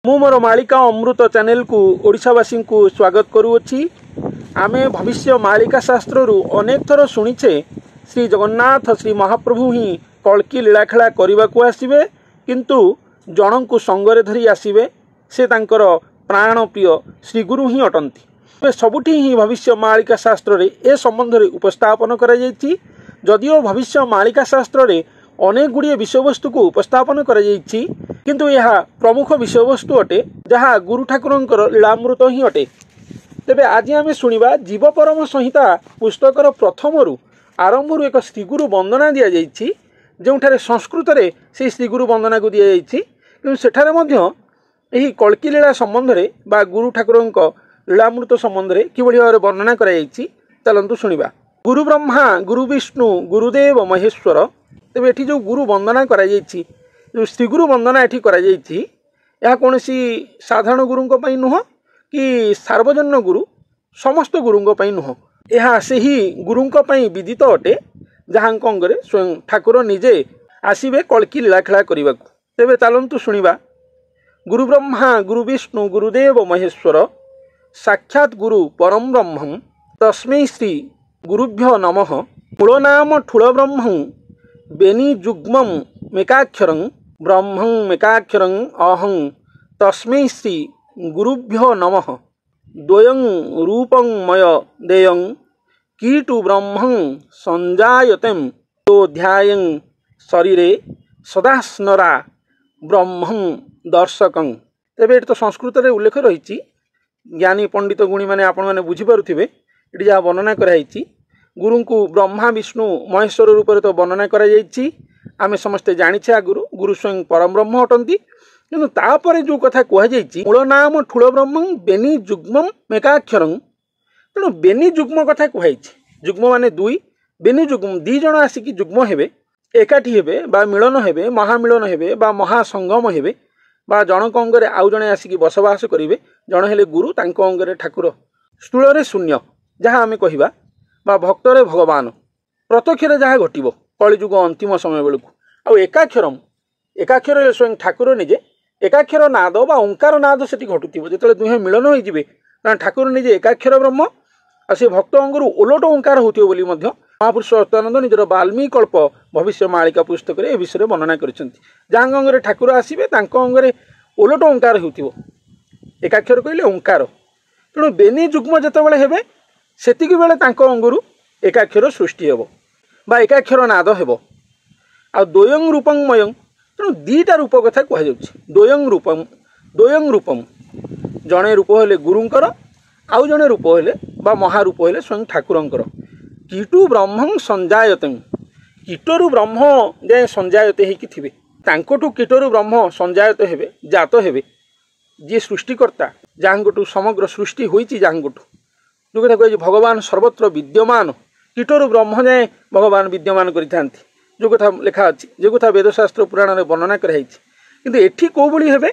मु मोर मालिका अमृत चैनल को ओडिशावासी को स्वागत करुअछि। आमे भविष्य मालिका शास्त्र अनेक थर शुणीचे श्री जगन्नाथ श्री महाप्रभु ही कल्की लीलाखेला करने को आसवे, किंतु जन को संगरे धरी आसवे। से तांकर प्राण प्रिय श्री गुरु ही अटंती। सबुठी ही भविष्य मालिका शास्त्र रे ए संबंध रे उपस्थापन करा जायछि। जदिओ भविष्य मालिका शास्त्र रे अनेक गुड़िए विषयवस्तु को उपस्थापन करा जायछि, किंतु यह प्रमुख विषयवस्तु अटे जहाँ गुरु ठाकुरंकर लीलामृत ही अटे। तेबे आज आमे शुणिबा जीव परम संहिता पुस्तकर प्रथम आरंभ एक श्रीगुरु वंदना दि जायछि, जोठारे संस्कृत रे से श्रीगुरु वंदना को दि जायछि, किंतु सेठारे मध्य एही कल्की लीला संबंध रे बा गुरु ठाकुरंक लीलामृत संबंध रे किभଳି भाବରେ वर्णना करा जायछि चलंतु शुणिबा। गुरु ब्रह्मा गुरु विष्णु गुरुदेव महेश्वर। तेबे एठी जो गुरु वंदना करा जायछि, जो श्रीगुरु वंदना एठी करा जायछि, यह कोनोसी साधारण गुरुंक पई नुह कि सार्वजनीन गुरु समस्त गुरुंक पई नुह। यह सेही गुरुंक पई विदित अटे जहांक अंगरे स्वयं ठाकुर निजे आसीबे कल्की लीलाखेला करिबाकु। तेबे चलंतु शुणिबा। गुरु ब्रह्मा गुरु विष्णु गुरुदेव महेश्वर साक्षात गुरु परम ब्रह्म तस्मै श्री गुरुभ्यो नमः। मूल नाम ठुल ब्रह्म बेनी जुग्मं मेकाक्षरं ब्रह्मं मेकाक्षरं अहं तस्मै श्री गुरुभ्यो नमः। द्वयं रूपं मय देयं कीटु ब्रह्मं संजायतें तो ध्यायं शरीरे सदा स्नरा ब्रह्मं दर्शकं। तेबे एटी तो संस्कृत रे उल्लेख रही। ज्ञानी पंडित गुणी माने आपण माने बुझी पारुथिबे एटी जहाँ वर्णना कराई। गुरु को ब्रह्मा विष्णु महेश्वर रूप तो वर्णना कराई। आमे समस्ते जानिछे आगुरु गुरु स्वयं परम ब्रह्म अटंती, किंतु तापरे जो कथा कह जाइछि मूल नाम ठुल ब्रह्म बेनी जुग्मं मेकाक्षरं। तेणु बेनी जुग्म कथा कहुछि। जुग्म माने दुई, बेनी जुग्म दी जण आसिकी जुग्म हेबे, एकाठी हेबे बा मिलन हेबे, महामिलन हेबे बा महासंगम हेबे बा जनक अंगरे आउ जणे आसिकी बसवास करिवे। जण हेले गुरु, तांको अंगरे ठाकुर। स्थूल रे शून्य जहाँ आमे कहिबा बा भक्त रे भगवान। प्रत्यक्ष रे जहाँ घटिबो कलिजुग अंतिम समय बेलकु। आ एकाक्षरम एकाक्षर स्वयं ठाकुर निजे एकाक्षर नाद बा ओंकार नाद सेठी घटुथिबो। जेतले दुहे मिलन होई जिवे कारण ठाकुर निजे एकाक्षर ब्रह्म आ से भक्त अंगरु ओलट ओंकार होथिबो बोली मध्य महापुरुष अच्युतानंद निजर वाल्मीकि कल्प भविष्य मालिका पुस्तक रे ए विषय वर्णना करिसेंती। जहां अंगरे ठाकुर आसीबे तांको अंगरे ओलट ओंकार होथिबो। एकाक्षर कहले ओंकार। तेणु बेनी जुग्म जेतेबेले हेबे सेतिकी बेले तांको अंगरु एकाक्षर सृष्टि हेबो बा एकाक्षर नाद हेबो। आ द्वयं रूपं मयं। तेणु दीटा रूप कथा कह जाउछि। द्वयं रूपम जणे रूप हेले गुरुंकर, आउ जणे रूप हेले बा महारूप हेले स्वयं ठाकुरंकर। कीटु ब्रह्मं संजायते। कीटरु ब्रह्म जाए संजायते हेकि थिबे, तांकोटु कीटरु ब्रह्म संजायते हेबे, जात हेबे। जी सृष्टिकर्ता जहांगोटु समग्र सृष्टि होइछि, जहांगोटु जो कथा कहे भगवान सर्वत्र विद्यमान, कीटरु ब्रह्म जाए भगवान विद्यमान करिथांती। जो कथा लेखा अछि, जो कथा वेदशास्त्र पुराण रे वर्णना कराइछि। किंतु एठी को बळी हेबे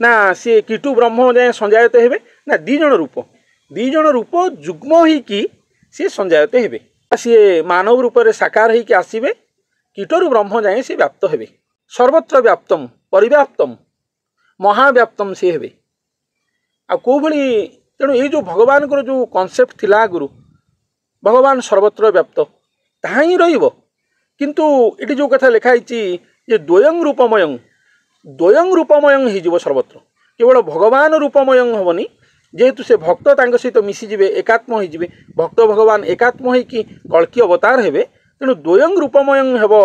ना से कीटु ब्रह्म जाए संजायते हेबे ना दी जण रूप जुग्म ही कि सी संजायते हेबे। सी मानव रूप रे साकार ही कि आसीबे, कीटरु ब्रह्म जाए सी व्याप्त हेबे। सर्वत्र व्याप्तम परिव्याप्तम महाव्याप्तम से हेबे। आ को भली तेणु ये जो भगवान को जो कॉन्सेप्ट थिला गुरु भगवान सर्वत्र व्याप्त ताहा ही रहिबो। किंतु एटी जो कथा लिखा जे द्वयं रूपमयं ही जीव सर्वत्र। केवल भगवान रूपमयं हबनी, जेहेतु से भक्त तांग सहित मिसी जिवे, एकात्म होई जिवे। भक्त भगवान एकात्म होई कि कल्की अवतार हेबे। तेणु द्वयं रूपमयं हेबो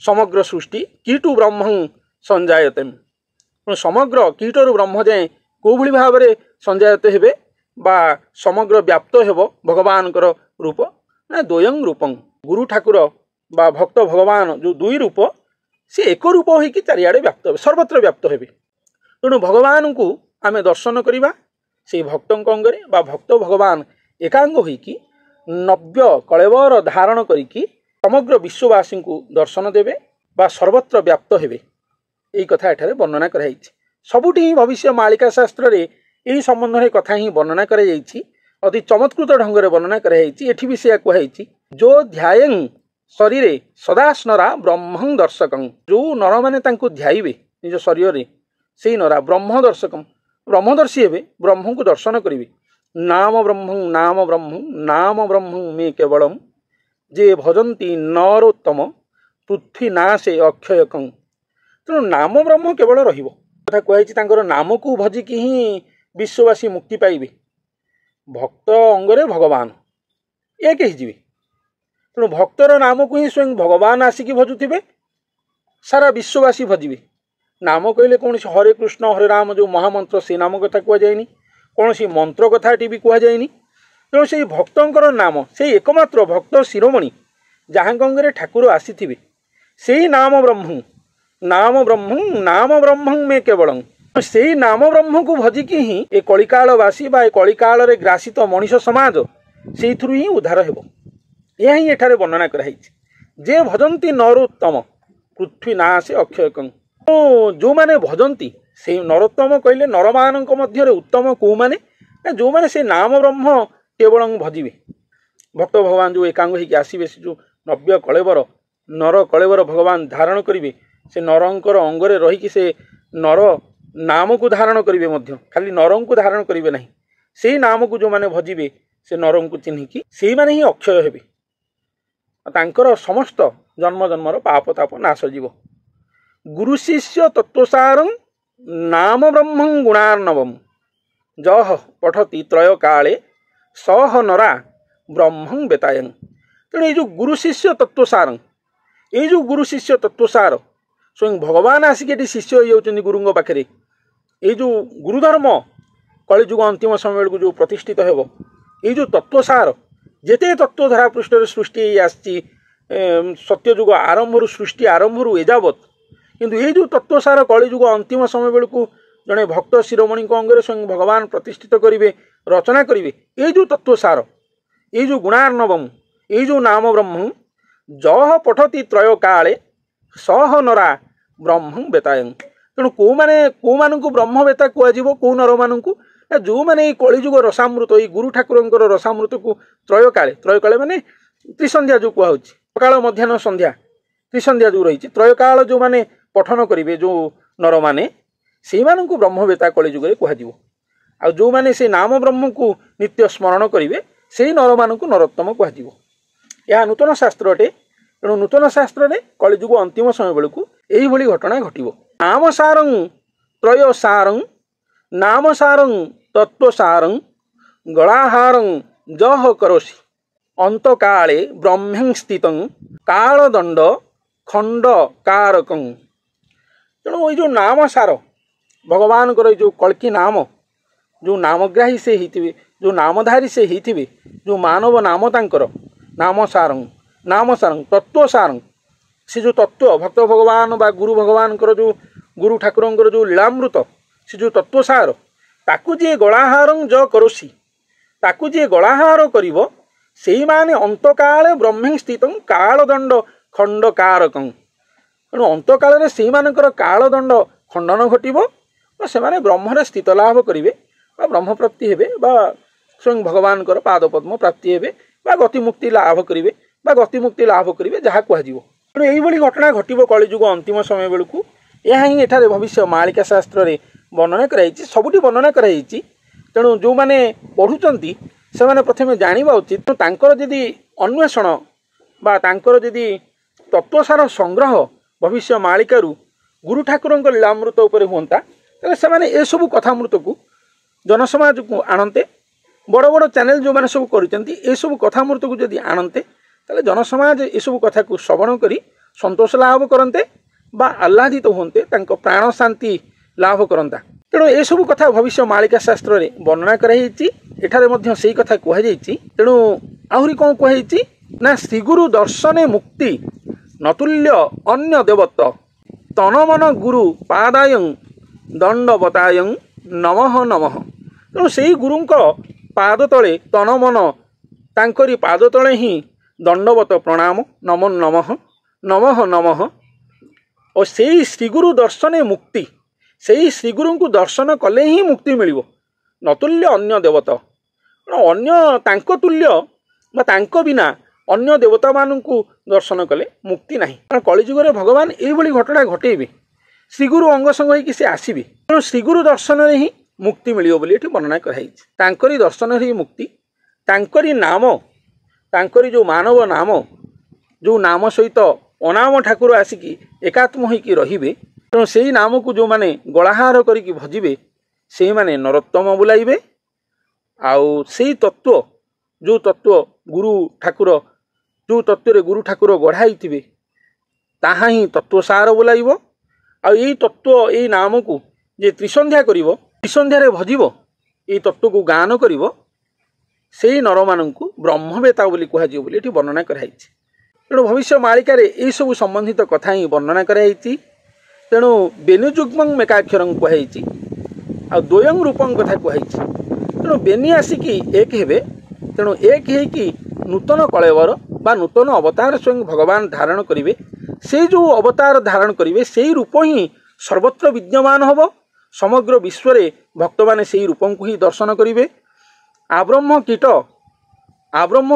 समग्र सृष्टि। कीटु ब्रह्मं संजायते। समग्र कीटरु ब्रह्म जाए को भली भाबरे संजायते हेबे बा समग्र व्याप्त हेबो भगवानकर रूप ना द्वयं रूपं। गुरु ठाकुर बा भक्त भगवान जो दुई रूप से एक रूप होई कि चारिआडे व्याप्त हेबे, सर्वत्र व्याप्त हेबे। तेणु भगवान को आमे दर्शन करिबा से भक्तଙ୍କ अंगरे बा भक्त भगवान एकांग होई कि नव्य कलेवर धारण करिकी समग्र विश्ववासी को दर्शन देवे बा सर्वत्र व्याप्त हेबे। एई कथा एठारे वर्णना कराइछि। सबुठी ही भविष्य मालिका शास्त्र रे एई संबंध रे कथा ही वर्णना कराइछि। अति चमत्कृत ढंग रे वर्णना कराइछि। एठी भी से कहैछि जो ध्यायं शरीरे सदा स्नरा ब्रह्मं दर्शकं। जो नर माने तांको ध्याइबे निज शरीर रे ସେଇ ନରା ବ୍ରହ୍ମଦର୍ଶକମ୍ ବ୍ରହ୍ମଦର୍ଶୀ ହେବେ, ବ୍ରହ୍ମଙ୍କୁ ଦର୍ଶନ କରିବେ। ନାମ ବ୍ରହ୍ମଂ ମେ କେବଳମ୍ ଯେ ଭଜନ୍ତି ନରୋତ୍ତମ ପୃଥ୍ୱୀ ନାଶେ ଅକ୍ଷୟକଂ। ତେଣୁ ନାମ ବ୍ରହ୍ମ କେବଳ ରହିବ। କଥା କୁହାଯାଇଛି ତାଙ୍କର ନାମକୁ ଭଜିକି ହିଁ ବିଶ୍ୱବାସୀ ମୁକ୍ତି ପାଇବେ। ଭକ୍ତ ଅଙ୍ଗରେ ଭଗବାନ ଏକ ହେଇଯିବେ। ତେଣୁ ଭକ୍ତର ନାମକୁ ହିଁ ସ୍ୱୟଂ ଭଗବାନ ଆସିକି ଭଜୁଥିବେ, ସାରା ବିଶ୍ୱବାସୀ ଭଜିବେ। ନାମ କହିଲେ କୌଣସି ହରେ କୃଷ୍ଣ ହରେ ରାମ ଯେଉଁ ମହାମନ୍ତ୍ର ସେ ନାମ କଥା କୁହାଯାଏନି, କୌଣସି ମନ୍ତ୍ର କଥା ଏଠି ବି କୁହାଯାଏନି। ତେଣୁ ସେଇ ଭକ୍ତଙ୍କର ନାମ, ସେଇ ଏକମାତ୍ର ଭକ୍ତ ଶିରୋମଣି ଯାହାଙ୍କ ଅଙ୍ଗରେ ଠାକୁର ଆସିଥିବେ, ସେଇ ନାମ ବ୍ରହ୍ମଂ ମେ କେବଳଂ। ସେଇ ନାମ ବ୍ରହ୍ମକୁ ଭଜିକି ହିଁ ଏ କଳିକାଳବାସୀ ବା ଏ କଳିକାଳରେ ଗ୍ରାସିତ ମଣିଷ ସମାଜ ସେଇଥିରୁ ହିଁ ଉଦ୍ଧାର ହେବ। ଏହା ହିଁ ଏଠାରେ ବର୍ଣ୍ଣନା କରାଯାଇଛି। ଯେ ଭଜନ୍ତି ନରୋତ୍ତମ ପୃଥ୍ୱୀ ନାଶେ ଅକ୍ଷୟକଂ। ଯେଉଁମାନେ ଭଜନ୍ତି, ସେଇ ନରୋତ୍ତମ କହିଲେ ନରମାନଙ୍କ ମଧ୍ୟରେ ଉତ୍ତମ କେଉଁମାନେ? ନା ଯେଉଁମାନେ ସେ ନାମ ବ୍ରହ୍ମ କେବଳ ଭଜିବେ। ଭକ୍ତ ଭଗବାନ ଯେଉଁ ଏକାଙ୍ଗ ହେଇକି ଆସିବେ, ସେ ଯେଉଁ ନବ୍ୟ କଳେବର ନର କଳେବର ଭଗବାନ ଧାରଣ କରିବେ, ସେ ନରଙ୍କର ଅଙ୍ଗରେ ରହିକି ସେ ନର ନାମକୁ ଧାରଣ କରିବେ, ମଧ୍ୟ ଖାଲି ନରଙ୍କୁ ଧାରଣ କରିବେ ନାହିଁ। ସେଇ ନାମକୁ ଯେଉଁମାନେ ଭଜିବେ, ସେ ନରଙ୍କୁ ଚିହ୍ନିକି ସେଇମାନେ ହିଁ ଅକ୍ଷୟ ହେବେ। ତାଙ୍କର ସମସ୍ତ ଜନ୍ମ ଜନ୍ମର ପାପ ତାପ ନାଶ ଯିବ। ଗୁରୁ ଶିଷ୍ୟ ତତ୍ତ୍ୱସାରଂ ନାମ ବ୍ରହ୍ମଂ ଗୁଣାର୍ଣ୍ଣବମ୍ ଯହ ପଠତି ତ୍ରୟ କାଳେ ସହ ନରା ବ୍ରହ୍ମଂ ବେତାୟଂ। ତେଣୁ ଏଇ ଯେଉଁ ଗୁରୁ ଶିଷ୍ୟ ତତ୍ତ୍ୱସାରଂ, ଏଇ ଯେଉଁ ଗୁରୁ ଶିଷ୍ୟ ତତ୍ତ୍ୱସାର, ସ୍ୱୟଂ ଭଗବାନ ଆସିକି ଏଠି ଶିଷ୍ୟ ହେଇଯାଉଛନ୍ତି ଗୁରୁଙ୍କ ପାଖରେ। ଏଇ ଯେଉଁ ଗୁରୁଧର୍ମ କଳିଯୁଗ ଅନ୍ତିମ ସମୟ ବେଳକୁ ଯେଉଁ ପ୍ରତିଷ୍ଠିତ ହେବ, ଏଇ ଯେଉଁ ତତ୍ତ୍ୱସାର, ଯେତେ ତତ୍ତ୍ୱ ଧରା ପୃଷ୍ଠରେ ସୃଷ୍ଟି ହେଇ ଆସିଛି ସତ୍ୟଯୁଗ ଆରମ୍ଭରୁ, ସୃଷ୍ଟି ଆରମ୍ଭରୁ ଏଯାବତ୍, କିନ୍ତୁ ଏଇ ଯେଉଁ ତତ୍ତ୍ୱସାର କଳିଯୁଗ ଅନ୍ତିମ ସମୟ ବେଳକୁ ଜଣେ ଭକ୍ତ ଶିରୋମଣିଙ୍କ ଅଙ୍ଗରେ ସ୍ୱୟଂ ଭଗବାନ ପ୍ରତିଷ୍ଠିତ କରିବେ, ରଚନା କରିବେ। ଏଇ ଯେଉଁ ତତ୍ତ୍ୱସାର, ଏଇ ଯେଉଁ ଗୁଣାର୍ଣ୍ଣବମ୍, ଏଇ ଯେଉଁ ନାମ ବ୍ରହ୍ମଂ ଯହ ପଠତି ତ୍ରୟ କାଳେ ସହ ନରା ବ୍ରହ୍ମଂ ବେତାୟଂ। ତେଣୁ କେଉଁମାନଙ୍କୁ ବ୍ରହ୍ମବେତା କୁହାଯିବ? କେଉଁ ନରମାନଙ୍କୁ? ନା ଯେଉଁମାନେ ଏଇ କଳିଯୁଗ ରସାମୃତ, ଏଇ ଗୁରୁ ଠାକୁରଙ୍କର ରସାମୃତକୁ ତ୍ରୟ କାଳେ ମାନେ ତ୍ରିସନ୍ଧ୍ୟା ଯେଉଁ କୁହାହେଉଛି, ସକାଳ ମଧ୍ୟାହ୍ନ ସନ୍ଧ୍ୟା ତ୍ରିସନ୍ଧ୍ୟା ଯେଉଁ ରହିଛି, ତ୍ରୟ କାଳ ଯେଉଁମାନେ ପଠନ କରିବେ, ଯେଉଁ ନରମାନେ, ସେଇମାନଙ୍କୁ ବ୍ରହ୍ମବେତା କଳିଯୁଗରେ କୁହାଯିବ। ଆଉ ଯେଉଁମାନେ ସେଇ ନାମ ବ୍ରହ୍ମକୁ ନିତ୍ୟ ସ୍ମରଣ କରିବେ, ସେଇ ନରମାନଙ୍କୁ ନରୋତ୍ତମ କୁହାଯିବ। ଏହା ନୂତନ ଶାସ୍ତ୍ର ଅଟେ। ତେଣୁ ନୂତନ ଶାସ୍ତ୍ରରେ କଳିଯୁଗ ଅନ୍ତିମ ସମୟ ବେଳକୁ ଏଇଭଳି ଘଟଣା ଘଟିବ। ନାମ ସାରଂ ତ୍ରୟ ସାରଂ ନାମ ସାରଂ ତତ୍ତ୍ୱ ସାରଂ ଗଳାହାରଂ ଯହ କରୋସି ଅନ୍ତକାଳେ ବ୍ରହ୍ମଂ ସ୍ଥିତଂ କାଳଦଣ୍ଡ ଖଣ୍ଡ କାରକଂ। ତେଣୁ ଏଇ ଯେଉଁ ନାମ ସାର, ଭଗବାନଙ୍କର ଏଇ ଯେଉଁ କଳ୍କି ନାମ, ଯେଉଁ ନାମଗ୍ରାହୀ ସେ ହେଇଥିବେ, ଯେଉଁ ନାମଧାରୀ ସେ ହେଇଥିବେ, ଯେଉଁ ମାନବ ନାମ ତାଙ୍କର ନାମ ସାରଂ ତତ୍ତ୍ୱ ସାରଂ, ସେ ଯେଉଁ ତତ୍ତ୍ୱ ଭକ୍ତ ଭଗବାନ ବା ଗୁରୁ ଭଗବାନଙ୍କର ଯେଉଁ ଗୁରୁ ଠାକୁରଙ୍କର ଯେଉଁ ଲୀଳାମୃତ, ସେ ଯେଉଁ ତତ୍ତ୍ୱ ସାର, ତାକୁ ଯିଏ ଗଳାହାରଂ ଯ କରୋସି, ତାକୁ ଯିଏ ଗଳାହାର କରିବ, ସେଇମାନେ ଅନ୍ତକାଳେ ବ୍ରହ୍ମଂ ସ୍ଥିତଂ କାଳଦଣ୍ଡ ଖଣ୍ଡ କାରକଂ। ତେଣୁ ଅନ୍ତକାଳରେ ସେଇମାନଙ୍କର କାଳଦଣ୍ଡ ଖଣ୍ଡନ ଘଟିବ ବା ସେମାନେ ବ୍ରହ୍ମରେ ସ୍ଥିତ ଲାଭ କରିବେ ବା ବ୍ରହ୍ମପ୍ରାପ୍ତି ହେବେ ବା ସ୍ୱୟଂ ଭଗବାନଙ୍କର ପାଦପଦ୍ମ ପ୍ରାପ୍ତି ହେବେ ବା ଗତିମୁକ୍ତି ଲାଭ କରିବେ ବା ଗତିମୁକ୍ତି ଲାଭ କରିବେ, ଯାହା କୁହାଯିବ। ତେଣୁ ଏଇଭଳି ଘଟଣା ଘଟିବ କଳିଯୁଗ ଅନ୍ତିମ ସମୟ ବେଳକୁ। ଏହା ହିଁ ଏଠାରେ ଭବିଷ୍ୟ ମାଳିକା ଶାସ୍ତ୍ରରେ ବର୍ଣ୍ଣନା କରାଯାଇଛି, ସବୁଠି ବର୍ଣ୍ଣନା କରାଯାଇଛି। ତେଣୁ ଯେଉଁମାନେ ପଢ଼ୁଛନ୍ତି ସେମାନେ ପ୍ରଥମେ ଜାଣିବା ଉଚିତ। ତାଙ୍କର ଯଦି ଅନ୍ୱେଷଣ ବା ତାଙ୍କର ଯଦି ତତ୍ତ୍ୱସାର ସଂଗ୍ରହ ଭବିଷ୍ୟ ମାଳିକାରୁ ଗୁରୁ ଠାକୁରଙ୍କ ଲୀଳାମୃତ ଉପରେ ହୁଅନ୍ତା, ତାହେଲେ ସେମାନେ ଏସବୁ କଥାମୃତକୁ ଜନସମାଜକୁ ଆଣନ୍ତେ। ବଡ଼ ବଡ଼ ଚ୍ୟାନେଲ୍ ଯେଉଁମାନେ ସବୁ କରିଛନ୍ତି, ଏସବୁ କଥାମୃତକୁ ଯଦି ଆଣନ୍ତେ, ତାହେଲେ ଜନସମାଜ ଏସବୁ କଥାକୁ ଶ୍ରବଣ କରି ସନ୍ତୋଷ ଲାଭ କରନ୍ତେ ବା ଆହ୍ଲାଦିତ ହୁଅନ୍ତେ, ତାଙ୍କ ପ୍ରାଣ ଶାନ୍ତି ଲାଭ କରନ୍ତା। ତେଣୁ ଏସବୁ କଥା ଭବିଷ୍ୟ ମାଳିକା ଶାସ୍ତ୍ରରେ ବର୍ଣ୍ଣନା କରାଯାଇଛି। ଏଠାରେ ମଧ୍ୟ ସେଇ କଥା କୁହାଯାଇଛି। ତେଣୁ ଆହୁରି କ'ଣ କୁହାଯାଇଛି ନା ଶ୍ରୀଗୁରୁ ଦର୍ଶନେ ମୁକ୍ତି ନତୁଲ୍ୟ ଅନ୍ୟ ଦେବତ ତନମନ ଗୁରୁ ପାଦାୟଂ ଦଣ୍ଡବତାୟଂ ନମଃ ନମଃ। ତେଣୁ ସେଇ ଗୁରୁଙ୍କ ପାଦ ତଳେ ତନମନ, ତାଙ୍କରି ପାଦ ତଳେ ହିଁ ଦଣ୍ଡବତ ପ୍ରଣାମ, ନମୋ ନମଃ ନମଃ ନମଃ। ଓ ସେଇ ଶ୍ରୀଗୁରୁ ଦର୍ଶନେ ମୁକ୍ତି, ସେଇ ଶ୍ରୀଗୁରୁଙ୍କୁ ଦର୍ଶନ କଲେ ହିଁ ମୁକ୍ତି ମିଳିବ। ନତୁଲ୍ୟ ଅନ୍ୟ ଦେବତ, ଅନ୍ୟ ତାଙ୍କ ତୁଲ୍ୟ ବା ତାଙ୍କ ବିନା ଅନ୍ୟ ଦେବତାମାନଙ୍କୁ ଦର୍ଶନ କଲେ ମୁକ୍ତି ନାହିଁ। କାରଣ କଳିଯୁଗରେ ଭଗବାନ ଏଇଭଳି ଘଟଣା ଘଟେଇବେ ଶ୍ରୀଗୁରୁ ଅଙ୍ଗ ସଙ୍ଗ ହେଇକି ସେ ଆସିବେ। ତେଣୁ ଶ୍ରୀଗୁରୁ ଦର୍ଶନରେ ହିଁ ମୁକ୍ତି ମିଳିବ ବୋଲି ଏଠି ବର୍ଣ୍ଣନା କରାଯାଇଛି। ତାଙ୍କରି ଦର୍ଶନରେ ହିଁ ମୁକ୍ତି, ତାଙ୍କରି ନାମ, ତାଙ୍କରି ଯେଉଁ ମାନବ ନାମ, ଯେଉଁ ନାମ ସହିତ ଅନାମ ଠାକୁର ଆସିକି ଏକାତ୍ମ ହୋଇକି ରହିବେ। ତେଣୁ ସେଇ ନାମକୁ ଯେଉଁମାନେ ଗଳାହାର କରିକି ଭଜିବେ ସେଇମାନେ ନରୋତ୍ତମ ବୁଲାଇବେ। ଆଉ ସେଇ ତତ୍ତ୍ୱ, ଯେଉଁ ତତ୍ତ୍ୱ ଗୁରୁ ଠାକୁର, ଯେଉଁ ତତ୍ତ୍ୱରେ ଗୁରୁ ଠାକୁର ଗଢ଼ା ହେଇଥିବେ ତାହା ହିଁ ତତ୍ତ୍ୱସାର ବୋଲାଇବ। ଆଉ ଏଇ ତତ୍ତ୍ୱ, ଏଇ ନାମକୁ ଯେ ତ୍ରିସନ୍ଧ୍ୟା କରିବ, ତ୍ରିସନ୍ଧ୍ୟାରେ ଭଜିବ, ଏଇ ତତ୍ତ୍ୱକୁ ଗାନ କରିବ, ସେଇ ନରମାନଙ୍କୁ ବ୍ରହ୍ମବେତା ବୋଲି କୁହାଯିବ ବୋଲି ଏଠି ବର୍ଣ୍ଣନା କରାଯାଇଛି। ତେଣୁ ଭବିଷ୍ୟ ମାଳିକାରେ ଏହିସବୁ ସମ୍ବନ୍ଧିତ କଥା ହିଁ ବର୍ଣ୍ଣନା କରାଯାଇଛି। ତେଣୁ ବେନି ଯୁଗ୍ମଂ ମେକାକ୍ଷରଂ କୁହାଯାଇଛି, ଆଉ ଦ୍ୱୟଂ ରୂପଂ କଥା କୁହାଯାଇଛି। ତେଣୁ ବେନି ଆସିକି ଏକ ହେବେ। ତେଣୁ ଏକ ହେଇକି ନୂତନ କଳେବର ବା ନୂତନ ଅବତାର ସ୍ୱୟଂ ଭଗବାନ ଧାରଣ କରିବେ। ସେଇ ଯେଉଁ ଅବତାର ଧାରଣ କରିବେ ସେଇ ରୂପ ହିଁ ସର୍ବତ୍ର ବିଦ୍ୟମାନ ହେବ। ସମଗ୍ର ବିଶ୍ୱରେ ଭକ୍ତମାନେ ସେଇ ରୂପଙ୍କୁ ହିଁ ଦର୍ଶନ କରିବେ। ଆବ୍ରହ୍ମ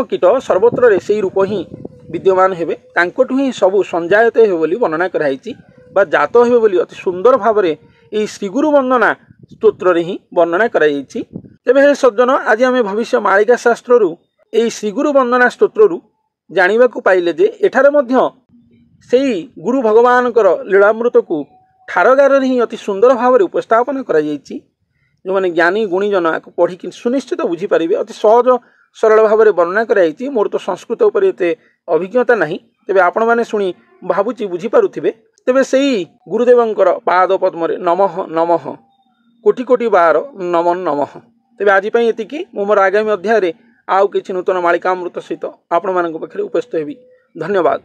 କୀଟ ସର୍ବତ୍ରରେ ସେଇ ରୂପ ହିଁ ବିଦ୍ୟମାନ ହେବେ। ତାଙ୍କଠୁ ହିଁ ସବୁ ସଞ୍ଜାୟତ ହେବେ ବୋଲି ବର୍ଣ୍ଣନା କରାଯାଇଛି ବା ଜାତ ହେବେ ବୋଲି ଅତି ସୁନ୍ଦର ଭାବରେ ଏହି ଶ୍ରୀଗୁରୁ ବନ୍ଦନା ସ୍ତୋତ୍ରରେ ହିଁ ବର୍ଣ୍ଣନା କରାଯାଇଛି। ତେବେ ହେ ସଜ୍ଜନ, ଆଜି ଆମେ ଭବିଷ୍ୟ ମାଳିକା ଶାସ୍ତ୍ରରୁ ଏହି ଶ୍ରୀଗୁରୁ ବନ୍ଦନା ସ୍ତୋତ୍ରରୁ ଜାଣିବାକୁ ପାଇଲେ ଯେ ଏଠାରେ ମଧ୍ୟ ସେଇ ଗୁରୁ ଭଗବାନଙ୍କର ଲୀଳାମୃତକୁ ଠାରଗାରରେ ହିଁ ଅତି ସୁନ୍ଦର ଭାବରେ ଉପସ୍ଥାପନ କରାଯାଇଛି। ଯେଉଁମାନେ ଜ୍ଞାନୀ ଗୁଣୀଜନ ଆକୁ ପଢ଼ିକି ସୁନିଶ୍ଚିତ ବୁଝିପାରିବେ। ଅତି ସହଜ ସରଳ ଭାବରେ ବର୍ଣ୍ଣନା କରାଯାଇଛି। ମୋର ତ ସଂସ୍କୃତ ଉପରେ ଏତେ ଅଭିଜ୍ଞତା ନାହିଁ, ତେବେ ଆପଣମାନେ ଶୁଣି ଭାବୁଛି ବୁଝିପାରୁଥିବେ। ତେବେ ସେଇ ଗୁରୁଦେବଙ୍କର ପାଦ ପଦ୍ମରେ ନମଃ ନମଃ କୋଟି କୋଟି ବାର ନମଃ ନମଃ। ତେବେ ଆଜି ପାଇଁ ଏତିକି। ମୁଁ ମୋର ଆଗାମୀ ଅଧ୍ୟାୟରେ ଆଉ କିଛି ନୂତନ ମାଳିକାମୃତ ସହିତ ଆପଣମାନଙ୍କ ପାଖରେ ଉପସ୍ଥିତ ହେବି। ଧନ୍ୟବାଦ।